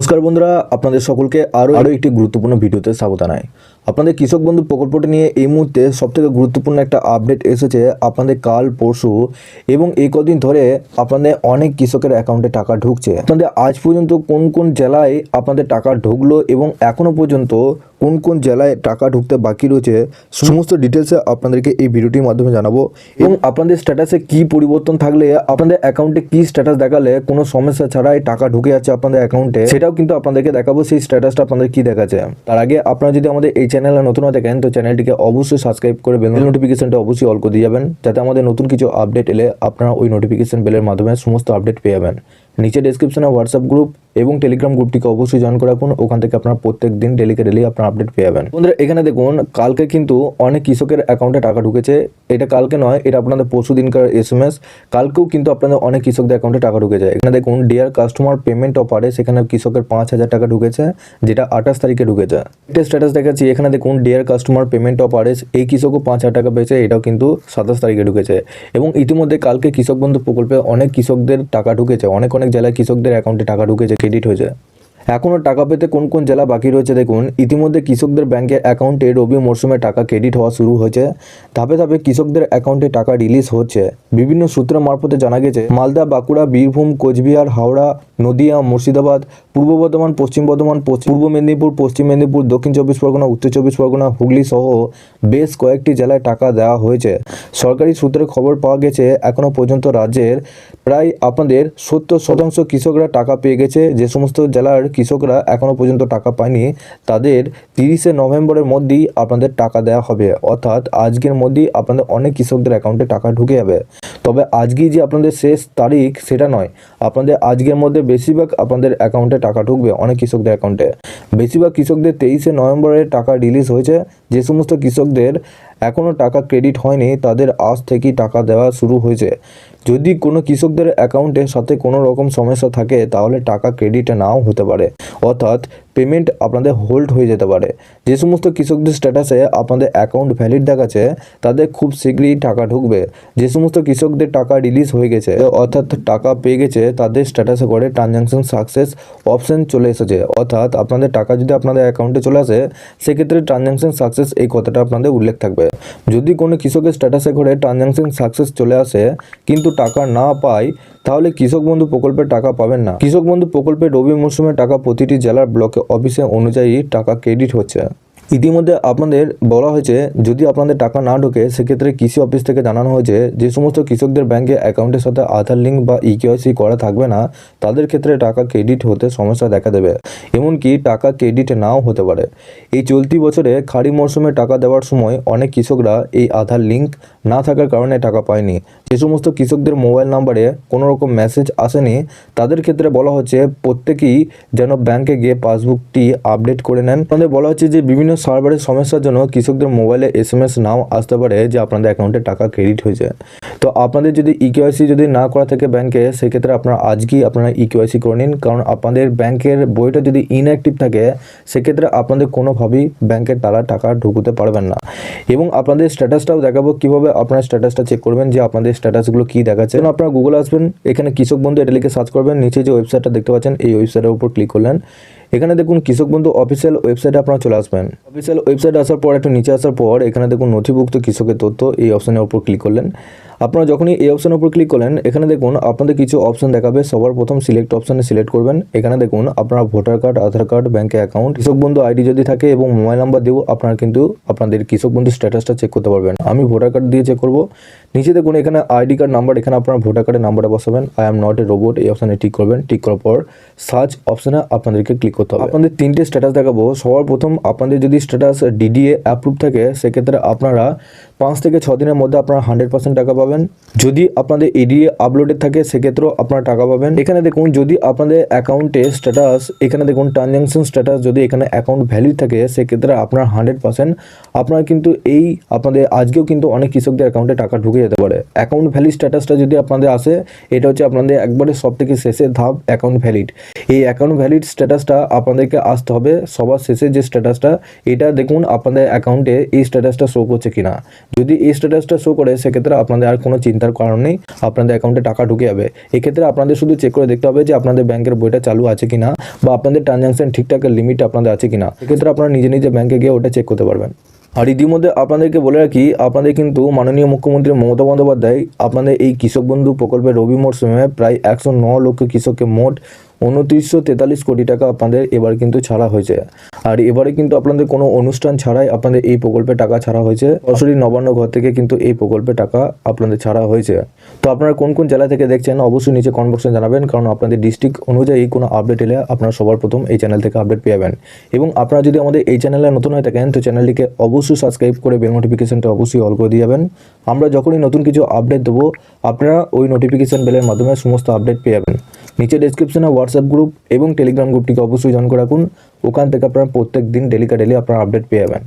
নমস্কার বন্ধুরা, আপনাদের সকলকে আরও একটি গুরুত্বপূর্ণ ভিডিওতে স্বাগত জানাই। আপনাদের কৃষক বন্ধু প্রকল্পটি নিয়ে এই মুহূর্তে সবথেকে গুরুত্বপূর্ণ একটা আপডেট এসেছে আপনাদের কাল পরশু, এবং এই কদিন ধরে আপনাদের অনেক কৃষকের অ্যাকাউন্টে টাকা ঢুকছে। আপনাদের আজ পর্যন্ত কোন কোন জেলায় আপনাদের টাকা ঢুকলো এবং এখনও পর্যন্ত কোন কোন জেলায় টাকা ঢুকতে বাকি রয়েছে সমস্ত ডিটেলসে আপনাদেরকে এই ভিডিওটির মাধ্যমে জানাবো। এবং আপনাদের স্ট্যাটাসে কি পরিবর্তন থাকলে, আপনাদের অ্যাকাউন্টে কি স্ট্যাটাস দেখালে কোনো সমস্যা ছাড়াই টাকা ঢুকে যাচ্ছে আপনাদের অ্যাকাউন্টে, সেটাও কিন্তু আপনাদেরকে দেখাবো। সেই স্ট্যাটাসটা আপনাদের কি দেখাচ্ছে। তার আগে আপনারা যদি আমাদের এই চ্যানেলে নতুন হয়ে থাকেন তো চ্যানেলটিকে অবশ্যই সাবস্ক্রাইব করে বেল নোটিফিকেশনটা অবশ্যই অল করে দিয়ে যাবেন, যাতে আমাদের নতুন কিছু আপডেট এলে আপনারা ওই নোটিফিকেশন বেলের মাধ্যমে সমস্ত আপডেট পেয়ে যাবেন। নিচে ডেসক্রিপশনে হোয়াটসঅ্যাপ গ্রুপ এবং টেলিগ্রাম গ্রুপটিকে অবশ্যই জয়েন করে রাখুন। ওখান থেকে আপনারা প্রত্যেক দিন ডেলি আপনারা আপডেট পেয়ে যাবেন। বন্ধুরা এখানে দেখুন, কালকে কিন্তু অনেক কৃষকের অ্যাকাউন্টে টাকা ঢুকেছে। এটা কালকে নয়, এটা আপনাদের পরশু দিনকার SMS। কালকেও কিন্তু আপনাদের অনেক কৃষকদের অ্যাকাউন্টে টাকা ঢুকে যায়। এখানে দেখুন, ডিয়ার কাস্টমার পেমেন্ট অফারে সেখানে কৃষকের 5,000 টাকা ঢুকেছে, যেটা 28 তারিখে ঢুকেছে। এটা স্ট্যাটাস দেখাচ্ছি। এখানে দেখুন, ডিয়ার কাস্টমার পেমেন্ট অফারে এই কৃষকও 5,000 টাকা পেয়েছে, এটাও কিন্তু 27 তারিখে ঢুকেছে। এবং ইতিমধ্যে কালকে কৃষক বন্ধু প্রকল্পে অনেক কৃষকদের টাকা ঢুকেছে, অনেক জেলায় কৃষকদের অ্যাকাউন্টে টাকা ঢুকেছে, ক্রেডিট হয়েছে। এখনও টাকা পেতে কোন কোন জেলা বাকি রয়েছে দেখুন। ইতিমধ্যে কৃষকদের ব্যাংকের অ্যাকাউন্টে রবি মরশুমে টাকা ক্রেডিট হওয়া শুরু হয়েছে। ধাপে ধাপে কৃষকদের অ্যাকাউন্টে টাকা রিলিজ হচ্ছে। বিভিন্ন সূত্র মারফতে জানা গেছে মালদা, বাঁকুড়া, বীরভূম, কোচবিহার, হাওড়া, নদিয়া, মুর্শিদাবাদ, পূর্ব বর্ধমান, পশ্চিম বর্ধমান, পূর্ব মেদিনীপুর, পশ্চিম মেদিনীপুর, দক্ষিণ 24 পরগনা, উত্তর 24 পরগনা, হুগলি সহ বেশ কয়েকটি জেলায় টাকা দেওয়া হয়েছে। সরকারি সূত্রে খবর পাওয়া গেছে এখনও পর্যন্ত রাজ্যের প্রায় আপনাদের 70% কৃষকরা টাকা পেয়ে গেছে। যে সমস্ত জেলার কৃষকরা এখনও পর্যন্ত টাকা পায়নি তাদের 30শে নভেম্বরের মধ্যেই আপনাদের টাকা দেওয়া হবে, অর্থাৎ আজকের মধ্যেই আপনাদের অনেক কৃষকদের অ্যাকাউন্টে টাকা ঢুকে যাবে। তবে আজকেই যে আপনাদের শেষ তারিখ সেটা নয়, আপনাদের আজকের মধ্যে বেশিরভাগ আপনাদের অ্যাকাউন্টে টাকা ঢুকবে। অনেক কৃষকদের অ্যাকাউন্টে বেশিরভাগ কৃষকদের 23শে নভেম্বরে টাকা রিলিজ হয়েছে। যে সমস্ত কৃষকদের এখনও টাকা ক্রেডিট হয়নি তাদের আজ থেকেই টাকা দেওয়া শুরু হয়েছে। যদি কোনো কৃষকদের অ্যাকাউন্টের সাথে কোনো রকম সমস্যা থাকে তাহলে টাকা ক্রেডিট নাও হতে পারে, অর্থাৎ পেমেন্ট আপনাদের হোল্ড হয়ে যেতে পারে। যে সমস্ত কৃষকদের স্ট্যাটাসে আপনাদের অ্যাকাউন্ট ভ্যালিড দেখাচ্ছে তাদের খুব শীঘ্রই টাকা ঢুকবে। যে সমস্ত কৃষকদের টাকা রিলিজ হয়ে গেছে অর্থাৎ টাকা পেয়ে গেছে তাদের স্ট্যাটাসে করে ট্রানজ্যাকশন সাকসেস অপশন চলে এসেছে, অর্থাৎ আপনাদের টাকা যদি আপনাদের অ্যাকাউন্টে চলে আসে সেক্ষেত্রে ট্রানজ্যাকশন সাকসেস এই কথাটা আপনাদের উল্লেখ থাকবে। যদি কোনো কৃষকের স্ট্যাটাসে করে ট্রানজ্যাকশন সাকসেস চলে আসে কিন্তু টাকা না পায় তাহলে কৃষক বন্ধু প্রকল্পের টাকা পাবেন না। কৃষক বন্ধু প্রকল্পের রবি মরশুমের টাকা প্রতিটি জেলার ব্লক অফিসে অনুযায়ী টাকা ক্রেডিট হচ্ছে। ইতিমধ্যে আপনাদের বলা হয়েছে যদি আপনাদের টাকা না ঢোকে সেক্ষেত্রে কৃষি অফিস থেকে জানানো হয়েছে যে সমস্ত কৃষকদের ব্যাংকে অ্যাকাউন্টের সাথে আধার লিঙ্ক বা EKYC করা থাকবে না তাদের ক্ষেত্রে টাকা ক্রেডিট হতে সমস্যা দেখা দেবে, এমনকি টাকা ক্রেডিট নাও হতে পারে। এই চলতি বছরে খারিফ মরশুমে টাকা দেওয়ার সময় অনেক কৃষকরা এই আধার লিঙ্ক না থাকার কারণে টাকা পায়নি। যে সমস্ত কৃষকদের মোবাইল নাম্বারে কোনো রকম মেসেজ আসেনি তাদের ক্ষেত্রে বলা হচ্ছে প্রত্যেকেই যেন ব্যাংকে গিয়ে পাসবুকটি আপডেট করে নেন। আপনাদের বলা হচ্ছে যে বিভিন্ন সার্ভারের সমস্যার জন্য কৃষকদের মোবাইলে SMS নাও আসতে পারে যে আপনাদের অ্যাকাউন্টে টাকা ক্রেডিট হয়েছে। তো আপনাদের যদি EKYC যদি না করা থাকে ব্যাংকে সেক্ষেত্রে আপনারা আজকেই আপনারা EKYC করে নিন, কারণ আপনাদের ব্যাংকের বইটা যদি ইনঅ্যাক্টিভ থাকে সেক্ষেত্রে আপনাদের কোনোভাবেই ব্যাংকের তারা টাকা ঢুকতে পারবেন না। এবং আপনাদের স্ট্যাটাসটাও দেখাবো কীভাবে আপনার স্ট্যাটাসটা চেক করবেন যে আপনাদের স্ট্যাটাসগুলো কী দেখাচ্ছে। আপনারা গুগলে আসবেন, এখানে কৃষক বন্ধু এটা লিখে সার্চ করবেন, নিচে যে ওয়েবসাইটটা দেখতে পাচ্ছেন এই ওয়েবসাইটের উপর ক্লিক করলেন। এখানে দেখুন কৃষক বন্ধু অফিসিয়াল ওয়েবসাইটে আপনারা চলে আসবেন। অফিসিয়াল ওয়েবসাইটে আসার পর একটু নিচে আসার পর এখানে দেখুন নথিভুক্ত কৃষকের তথ্য, এই অপশনের উপর ক্লিক করলেন। আপনারা যখনই এই অপশনের উপর ক্লিক করলেন এখানে দেখুন আপনাদের কিছু অপশন দেখাবে। সবার প্রথম সিলেক্ট অপশনে সিলেক্ট করবেন। এখানে দেখুন আপনারা ভোটার কার্ড, আধার কার্ড, ব্যাংকের অ্যাকাউন্ট, কৃষক বন্ধু ID যদি থাকে এবং মোবাইল নাম্বার দিয়েও আপনারা কিন্তু আপনাদের কৃষক বন্ধু স্ট্যাটাসটা চেক করতে পারবেন। আমি ভোটার কার্ড দিয়ে চেক করব। নিচে দেখুন এখানে ID কার্ড নাম্বার, এখানে আপনারা ভোটার কার্ডের নাম্বারটা বসাবেন। I am not a robot এই অপশনে টিক করবেন। টিক করার পর সার্চ অপশনে আপনাদেরকে ক্লিক করতে হবে। আপনাদের 3টে স্ট্যাটাস দেখাবো। সবার প্রথম আপনাদের যদি স্ট্যাটাস DDA অ্যাপ্রুভ থাকে সেক্ষেত্রে আপনারা 5 থেকে 6 দিনের মধ্যে আপনারা 100% টাকা পাবেন। যদি আপনাদের EDA আপলোডেড থাকে সেক্ষেত্রেও আপনারা টাকা পাবেন। এখানে দেখুন যদি আপনাদের অ্যাকাউন্টে স্ট্যাটাস, এখানে দেখুন ট্রানজ্যাকশন স্ট্যাটাস যদি এখানে অ্যাকাউন্ট ভ্যালিড থাকে সেক্ষেত্রে আপনার 100% আপনারা কিন্তু এই আপনাদের আজকেও কিন্তু অনেক কৃষকদের অ্যাকাউন্টে টাকা ঢুকে যেতে পারে। অ্যাকাউন্ট ভ্যালিড স্ট্যাটাসটা যদি আপনাদের আসে এটা হচ্ছে আপনাদের একবারে সব থেকে শেষের ধাপ অ্যাকাউন্ট ভ্যালিড। এই অ্যাকাউন্ট ভ্যালিড স্ট্যাটাসটা আপনাদেরকে আসতে হবে সবার শেষে যে স্ট্যাটাসটা, এটা দেখুন আপনাদের অ্যাকাউন্টে এই স্ট্যাটাসটা শো করছে কিনা। যদি এই স্ট্যাটাসটা শো করে সেক্ষেত্রে আপনাদের আর কোনো চিন্তার কারণ নেই, আপনাদের অ্যাকাউন্টে টাকা ঢুকে যাবে। এক্ষেত্রে আপনাদের শুধু চেক করে দেখতে হবে যে আপনাদের ব্যাংকের বইটা চালু আছে কিনা বা আপনাদের ট্রানজ্যাকশন ঠিকঠাক লিমিট আপনাদের আছে কিনা। এক্ষেত্রে আপনারা নিজে নিজে ব্যাংকে গিয়ে ওটা চেক করতে পারবেন। আর ইতিমধ্যে আপনাদেরকে বলে রাখি, আপনাদের কিন্তু মাননীয় মুখ্যমন্ত্রী মমতা বন্দ্যোপাধ্যায় আপনাদের এই কৃষক বন্ধু প্রকল্পের রবি মরশুমে প্রায় 109 লক্ষ কৃষককে মোট 2943 কোটি টাকা আপনাদের এবার কিন্তু ছাড়া হয়েছে। আর এবারে কিন্তু আপনাদের কোনো অনুষ্ঠান ছাড়াই আপনাদের এই প্রকল্পে টাকা ছাড়া হয়েছে। সরাসরি নবান্ন ঘর থেকে কিন্তু এই প্রকল্পে টাকা আপনাদের ছাড়া হয়েছে। তো আপনারা কোন কোন জেলা থেকে দেখছেন অবশ্যই নিচে কমেন্ট বক্সে জানাবেন, কারণ আপনাদের ডিস্ট্রিক্ট অনুযায়ী কোনো আপডেট এলে আপনারা সবার প্রথম এই চ্যানেল থেকে আপডেট পেয়ে যাবেন। এবং আপনারা যদি আমাদের এই চ্যানেলে নতুন হয়ে থাকেন তো চ্যানেলটিকে অবশ্যই সাবস্ক্রাইব করে বেল নোটিফিকেশনটা অবশ্যই অল করে দিয়ে যাবেন। আমরা যখনই নতুন কিছু আপডেট দেবো আপনারা ওই নোটিফিকেশন বেলের মাধ্যমে সমস্ত আপডেট পেয়ে যাবেন। নিচে ডেসক্রিপশনে হোয়াটসঅ্যাপ গ্রুপ এবং টেলিগ্রাম গ্রুপটিকে অবশ্যই জয়েন করে রাখুন। ওখান থেকে আপনারা প্রত্যেক দিন ডেলি আপনারা আপডেট পেয়ে যাবেন।